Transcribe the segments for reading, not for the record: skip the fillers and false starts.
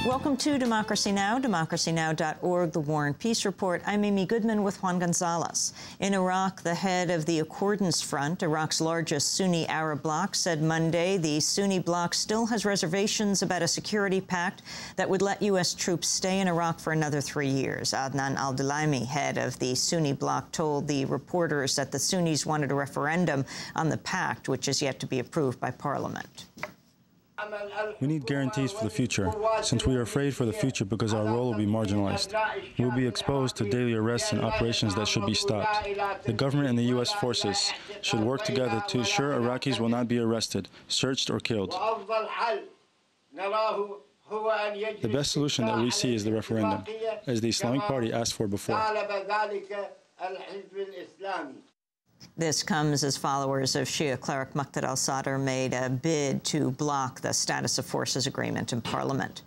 Welcome to Democracy Now!, democracynow.org, The War and Peace Report. I'm Amy Goodman with Juan Gonzalez. In Iraq, the head of the Accordance Front, Iraq's largest Sunni Arab bloc, said Monday the Sunni bloc still has reservations about a security pact that would let U.S. troops stay in Iraq for another 3 years. Adnan al-Dulaimi, head of the Sunni bloc, told the reporters that the Sunnis wanted a referendum on the pact, which is yet to be approved by Parliament. We need guarantees for the future, since we are afraid for the future because our role will be marginalized. We will be exposed to daily arrests and operations that should be stopped. The government and the U.S. forces should work together to ensure Iraqis will not be arrested, searched, or killed. The best solution that we see is the referendum, as the Islamic Party asked for before. This comes as followers of Shia cleric Muqtada al-Sadr made a bid to block the status of forces agreement in Parliament.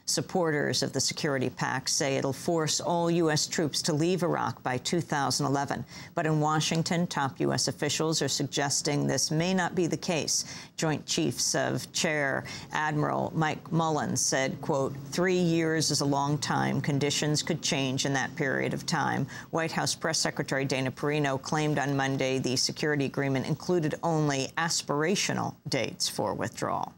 Supporters of the security pact say it'll force all U.S. troops to leave Iraq by 2011. But in Washington, top U.S. officials are suggesting this may not be the case. Joint Chiefs of Chair Admiral Mike Mullen said, quote, 3 years is a long time. Conditions could change in that period of time. White House Press Secretary Dana Perino claimed on Monday the security agreement included only aspirational dates for withdrawal.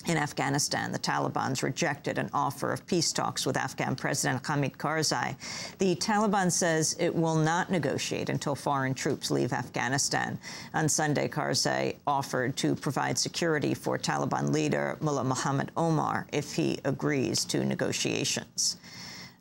In Afghanistan, the Taliban's rejected an offer of peace talks with Afghan President Hamid Karzai. The Taliban says it will not negotiate until foreign troops leave Afghanistan. On Sunday, Karzai offered to provide security for Taliban leader Mullah Muhammad Omar if he agrees to negotiations.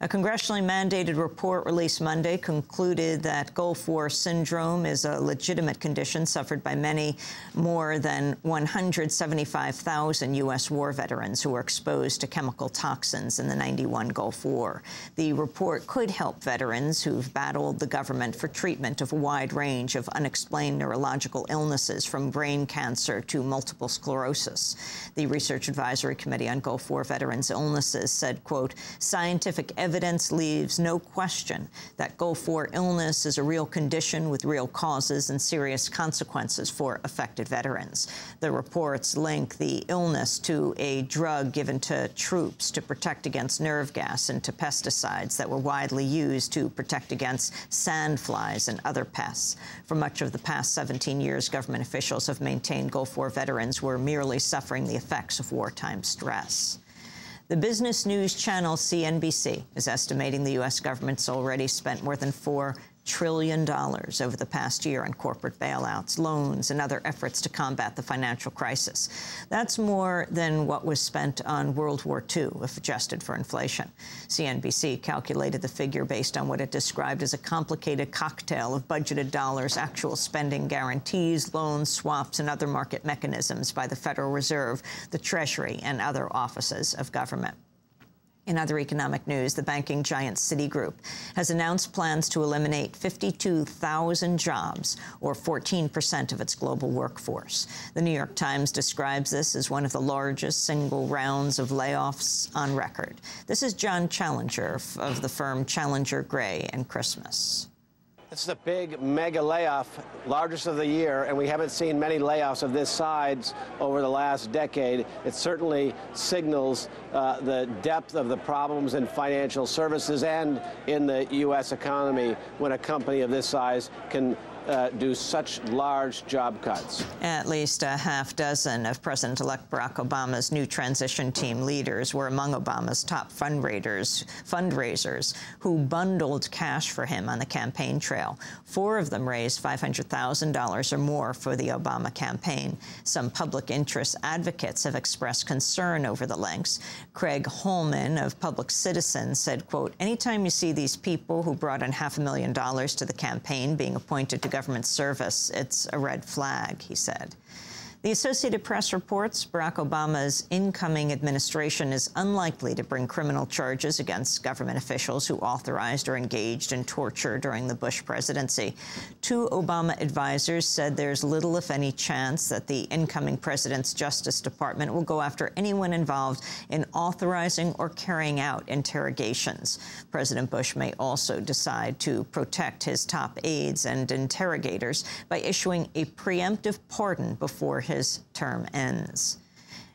A congressionally mandated report released Monday concluded that Gulf War syndrome is a legitimate condition suffered by many more than 175,000 U.S. war veterans who were exposed to chemical toxins in the '91 Gulf War. The report could help veterans who've battled the government for treatment of a wide range of unexplained neurological illnesses, from brain cancer to multiple sclerosis. The Research Advisory Committee on Gulf War Veterans' Illnesses said, quote, scientific evidence leaves no question that Gulf War illness is a real condition with real causes and serious consequences for affected veterans. The reports link the illness to a drug given to troops to protect against nerve gas and to pesticides that were widely used to protect against sandflies and other pests. For much of the past 17 years, government officials have maintained Gulf War veterans were merely suffering the effects of wartime stress. The business news channel CNBC is estimating the U.S. government's already spent more than $4 trillion over the past year on corporate bailouts, loans, and other efforts to combat the financial crisis. That's more than what was spent on World War II, if adjusted for inflation. CNBC calculated the figure based on what it described as a complicated cocktail of budgeted dollars, actual spending, guarantees, loans, swaps, and other market mechanisms by the Federal Reserve, the Treasury, and other offices of government. In other economic news, the banking giant Citigroup has announced plans to eliminate 52,000 jobs, or 14% of its global workforce. The New York Times describes this as one of the largest single rounds of layoffs on record. This is John Challenger of the firm Challenger Gray and Christmas. It's a big mega layoff, largest of the year, and we haven't seen many layoffs of this size over the last decade. It certainly signals the depth of the problems in financial services and in the U.S. economy when a company of this size can do such large job cuts. At least a half dozen of President-elect Barack Obama's new transition team leaders were among Obama's top fundraisers who bundled cash for him on the campaign trail. 4 of them raised $500,000 or more for the Obama campaign. Some public interest advocates have expressed concern over the links. Craig Holman of Public Citizen said, quote, anytime you see these people who brought in $500,000 to the campaign being appointed to government service, it's a red flag, he said. The Associated Press reports Barack Obama's incoming administration is unlikely to bring criminal charges against government officials who authorized or engaged in torture during the Bush presidency. 2 Obama advisors said there's little, if any, chance that the incoming president's Justice Department will go after anyone involved in authorizing or carrying out interrogations. President Bush may also decide to protect his top aides and interrogators by issuing a preemptive pardon before his term ends.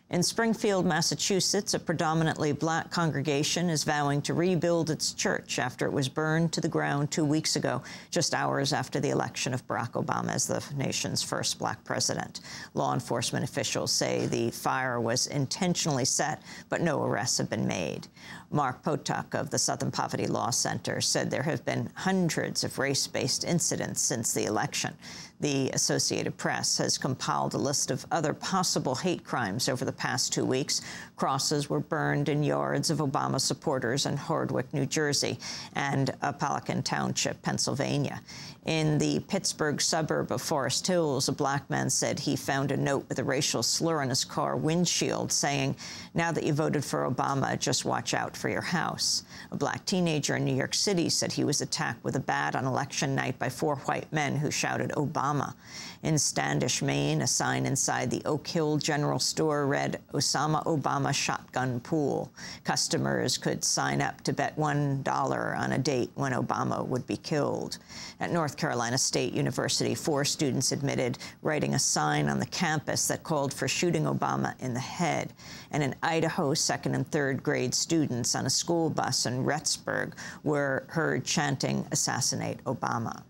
In Springfield, Massachusetts, a predominantly black congregation is vowing to rebuild its church after it was burned to the ground 2 weeks ago, just hours after the election of Barack Obama as the nation's first black president. Law enforcement officials say the fire was intentionally set, but no arrests have been made. Mark Potok of the Southern Poverty Law Center said there have been hundreds of race-based incidents since the election. The Associated Press has compiled a list of other possible hate crimes over the past 2 weeks. Crosses were burned in yards of Obama supporters in Hardwick, New Jersey, and Apalachin Township, Pennsylvania. In the Pittsburgh suburb of Forest Hills, a black man said he found a note with a racial slur on his car windshield saying, "Now that you voted for Obama, just watch out for your house." A black teenager in New York City said he was attacked with a bat on election night by 4 white men who shouted Obama. In Standish, Maine, a sign inside the Oak Hill General Store read, "Osama Obama Shotgun Pool." Customers could sign up to bet $1 on a date when Obama would be killed. At North Carolina State University, 4 students admitted writing a sign on the campus that called for shooting Obama in the head. And in Idaho, 2nd and 3rd grade students on a school bus in Rexburg were heard chanting, "Assassinate Obama."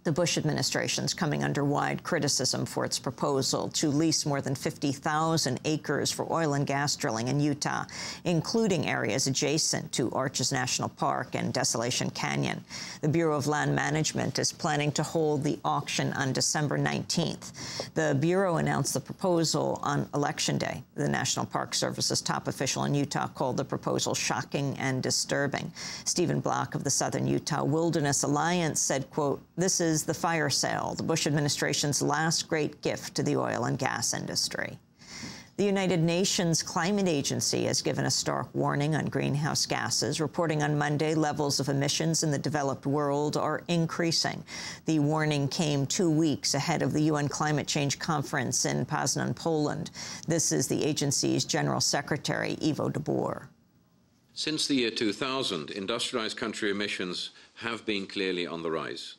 The Bush administration's coming under wide criticism for its proposal to lease more than 50,000 acres for oil and gas drilling in Utah, including areas adjacent to Arches National Park and Desolation Canyon. The Bureau of Land Management is planning to hold the auction on December 19th. The Bureau announced the proposal on Election Day. The National Park Service's top official in Utah called the proposal shocking and disturbing. Stephen Block of the Southern Utah Wilderness Alliance said, quote, "This is the fire sale, the Bush administration's last great gift to the oil and gas industry." The United Nations Climate Agency has given a stark warning on greenhouse gases, reporting on Monday levels of emissions in the developed world are increasing. The warning came 2 weeks ahead of the UN Climate Change Conference in Poznan, Poland. This is the agency's General Secretary, Ivo de Boer. Since the year 2000, industrialized country emissions have been clearly on the rise.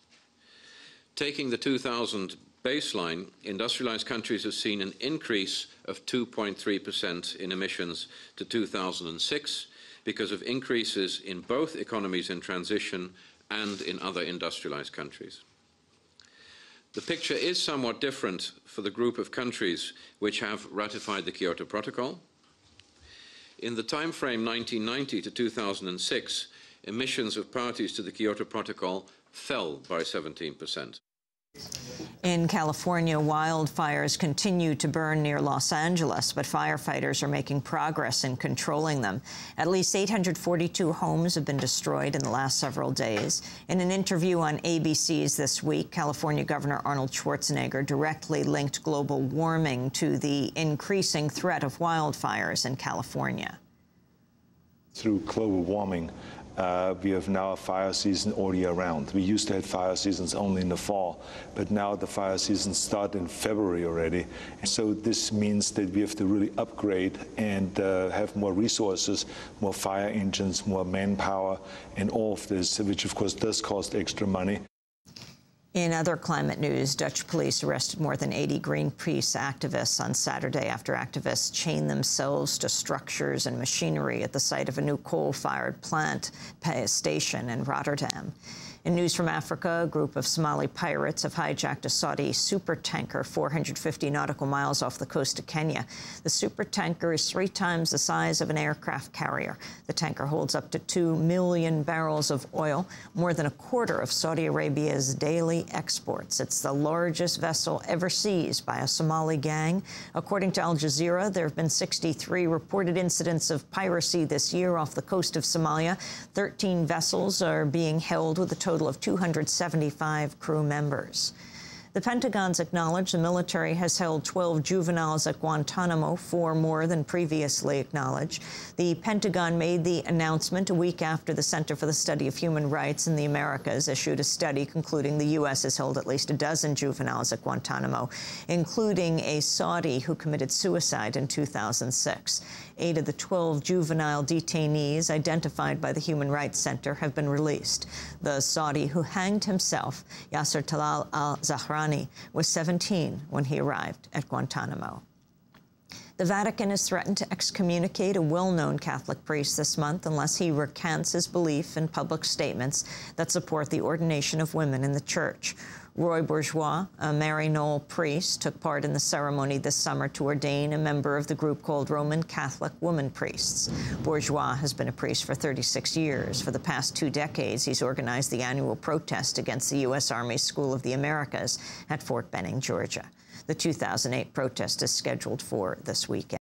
Taking the 2000 baseline, industrialized countries have seen an increase of 2.3% in emissions to 2006 because of increases in both economies in transition and in other industrialized countries. The picture is somewhat different for the group of countries which have ratified the Kyoto Protocol. In the time frame 1990 to 2006, emissions of parties to the Kyoto Protocol fell by 17%. In California, wildfires continue to burn near Los Angeles, but firefighters are making progress in controlling them. At least 842 homes have been destroyed in the last several days. In an interview on ABC's This Week, California Governor Arnold Schwarzenegger directly linked global warming to the increasing threat of wildfires in California. Through global warming, we have now a fire season all year round. We used to have fire seasons only in the fall, but now the fire seasons start in February already. So this means that we have to really upgrade and have more resources, more fire engines, more manpower, and all of this, which of course does cost extra money. In other climate news, Dutch police arrested more than 80 Greenpeace activists on Saturday after activists chained themselves to structures and machinery at the site of a new coal-fired plant station in Rotterdam. In news from Africa, a group of Somali pirates have hijacked a Saudi supertanker 450 nautical miles off the coast of Kenya. The supertanker is 3 times the size of an aircraft carrier. The tanker holds up to 2 million barrels of oil, more than a quarter of Saudi Arabia's daily exports. It's the largest vessel ever seized by a Somali gang. According to Al Jazeera, there have been 63 reported incidents of piracy this year off the coast of Somalia. 13 vessels are being held with a total of 275 crew members. The Pentagon's acknowledged the military has held 12 juveniles at Guantanamo, 4 more than previously acknowledged. The Pentagon made the announcement a week after the Center for the Study of Human Rights in the Americas issued a study concluding the U.S. has held at least a dozen juveniles at Guantanamo, including a Saudi who committed suicide in 2006. 8 of the 12 juvenile detainees identified by the Human Rights Center have been released. The Saudi who hanged himself, Yasser Talal al-Zahrani, was 17 when he arrived at Guantanamo. The Vatican has threatened to excommunicate a well-known Catholic priest this month unless he recants his belief in public statements that support the ordination of women in the Church. Roy Bourgeois, a Maryknoll priest, took part in the ceremony this summer to ordain a member of the group called Roman Catholic Woman Priests. Bourgeois has been a priest for 36 years. For the past 2 decades, he's organized the annual protest against the U.S. Army School of the Americas at Fort Benning, Georgia. The 2008 protest is scheduled for this weekend.